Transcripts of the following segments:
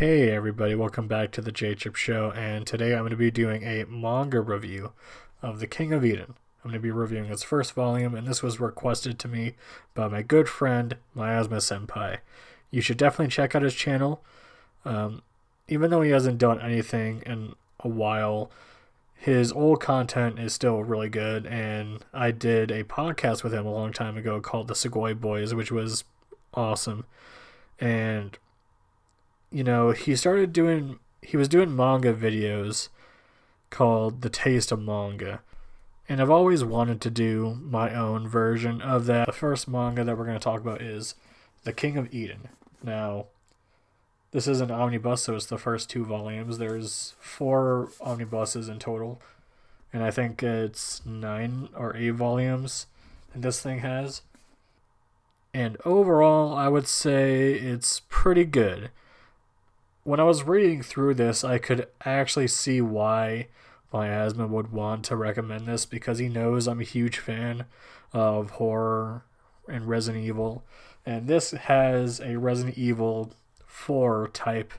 Hey everybody, welcome back to the J-Chip Show, and today I'm going to be doing a manga review of The King of Eden. I'm going to be reviewing its first volume, and this was requested to me by my good friend, Miasma Senpai. You should definitely check out his channel. Even though he hasn't done anything in a while, his old content is still really good, and I did a podcast with him a long time ago called The Sugoi Boys, which was awesome. And he was doing manga videos called The Taste of Manga. And I've always wanted to do my own version of that. The first manga that we're going to talk about is The King of Eden. Now, this is an omnibus, so it's the first two volumes. There's 4 omnibuses in total. And I think it's 9 or 8 volumes that this thing has. And overall, I would say it's pretty good. When I was reading through this, I could actually see why Miasma would want to recommend this, because he knows I'm a huge fan of horror and Resident Evil. And this has a Resident Evil 4 type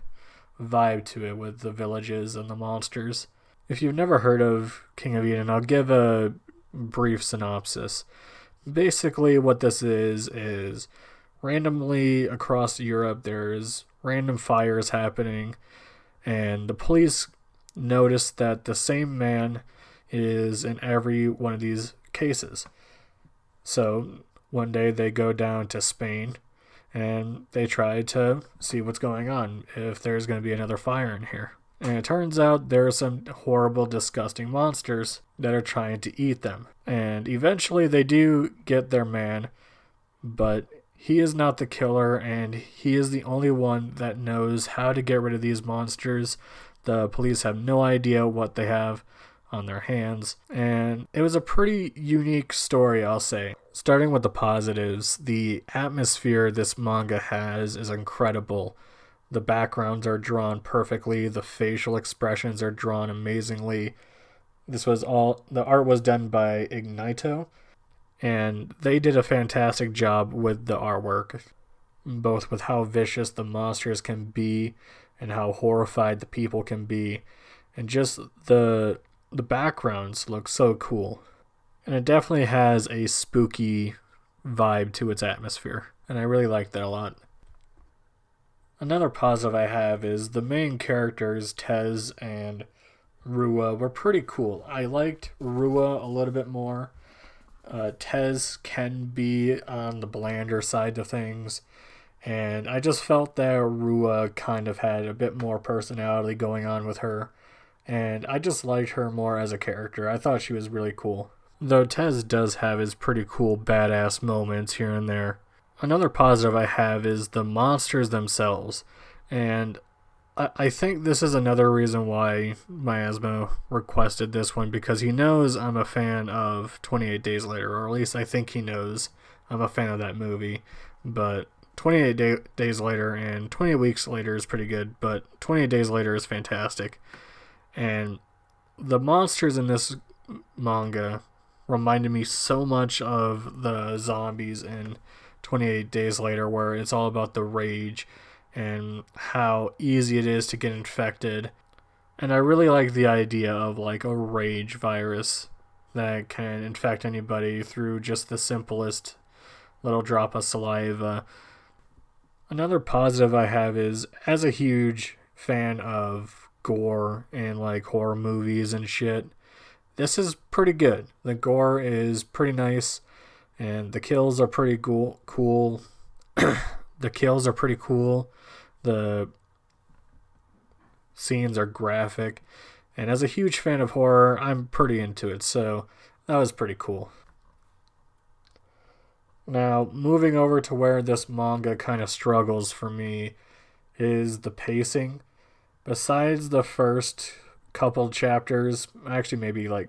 vibe to it with the villages and the monsters. If you've never heard of King of Eden, I'll give a brief synopsis. Basically, what this is randomly across Europe, there's random fires happening, and the police notice that the same man is in every one of these cases. So one day they go down to Spain and they try to see what's going on, if there's going to be another fire in here. And it turns out there are some horrible, disgusting monsters that are trying to eat them. And eventually they do get their man, but he is not the killer, and he is the only one that knows how to get rid of these monsters. The police have no idea what they have on their hands, and it was a pretty unique story, I'll say. Starting with the positives, the atmosphere this manga has is incredible. The backgrounds are drawn perfectly, the facial expressions are drawn amazingly. The art was done by Ignito, and they did a fantastic job with the artwork, both with how vicious the monsters can be and how horrified the people can be. And just the backgrounds look so cool. And it definitely has a spooky vibe to its atmosphere, and I really like that a lot. Another positive I have is the main characters, Tez and Rua, were pretty cool. I liked Rua a little bit more. Tez can be on the blander side of things, and I just felt that Rua kind of had a bit more personality going on with her, and I just liked her more as a character. I thought she was really cool. Though Tez does have his pretty cool badass moments here and there. Another positive I have is the monsters themselves, and I think this is another reason why Miasma requested this one, because he knows I'm a fan of 28 Days Later, or at least I think he knows I'm a fan of that movie. But 28 Days Later and 28 Weeks Later is pretty good, but 28 Days Later is fantastic. And the monsters in this manga reminded me so much of the zombies in 28 Days Later, where it's all about the rage and how easy it is to get infected. And I really like the idea of like a rage virus that can infect anybody through just the simplest little drop of saliva. Another positive I have is, as a huge fan of gore and like horror movies and shit, this is pretty good. The gore is pretty nice, and the kills are pretty cool. The kills are pretty cool. The scenes are graphic, and as a huge fan of horror, I'm pretty into it, so that was pretty cool. Now, moving over to where this manga kind of struggles for me is the pacing. Besides the first couple chapters, actually maybe like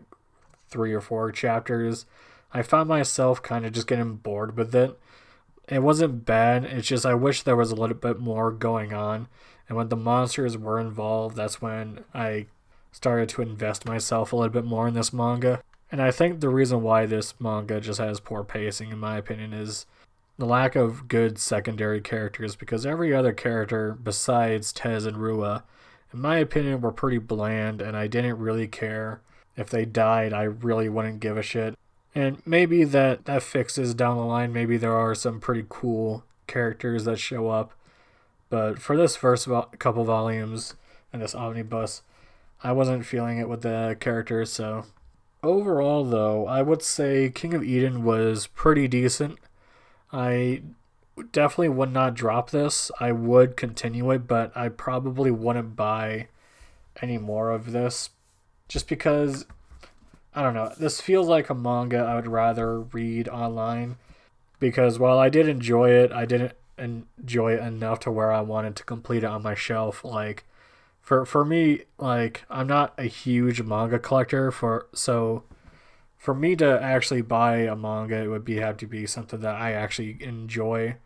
3 or 4 chapters, I found myself kind of just getting bored with it. It wasn't bad, it's just I wish there was a little bit more going on. And when the monsters were involved, that's when I started to invest myself a little bit more in this manga. And I think the reason why this manga just has poor pacing, in my opinion, is the lack of good secondary characters, because every other character besides Tez and Rua, in my opinion, were pretty bland, and I didn't really care. If they died, I really wouldn't give a shit. And maybe that fixes down the line. Maybe there are some pretty cool characters that show up. But for this first couple volumes and this omnibus, I wasn't feeling it with the characters. So overall, though, I would say King of Eden was pretty decent. I definitely would not drop this. I would continue it, but I probably wouldn't buy any more of this just because I don't know. This feels like a manga I would rather read online because while I did enjoy it, I didn't enjoy it enough to where I wanted to complete it on my shelf. Like for me, like I'm not a huge manga collector for me to actually buy a manga, it would have to be something that I actually enjoy.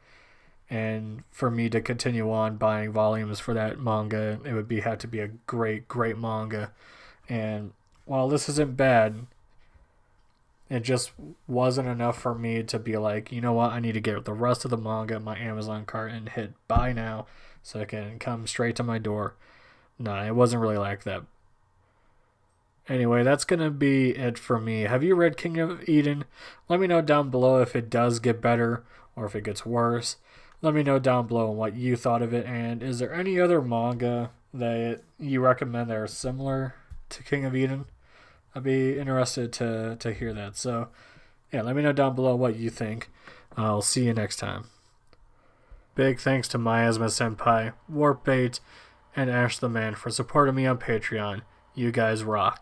And for me to continue on buying volumes for that manga, it would have to be a great manga. And while this isn't bad, it just wasn't enough for me to be like, you know what, I need to get the rest of the manga in my Amazon cart and hit buy now so it can come straight to my door. Nah, it wasn't really like that. Anyway, that's going to be it for me. Have you read King of Eden? Let me know down below if it does get better or if it gets worse. Let me know down below what you thought of it. And is there any other manga that you recommend that are similar to King of Eden? I'd be interested to hear that. So, yeah, let me know down below what you think. I'll see you next time. Big thanks to Miasma Senpai, Warpbait, and Ash the Man for supporting me on Patreon. You guys rock.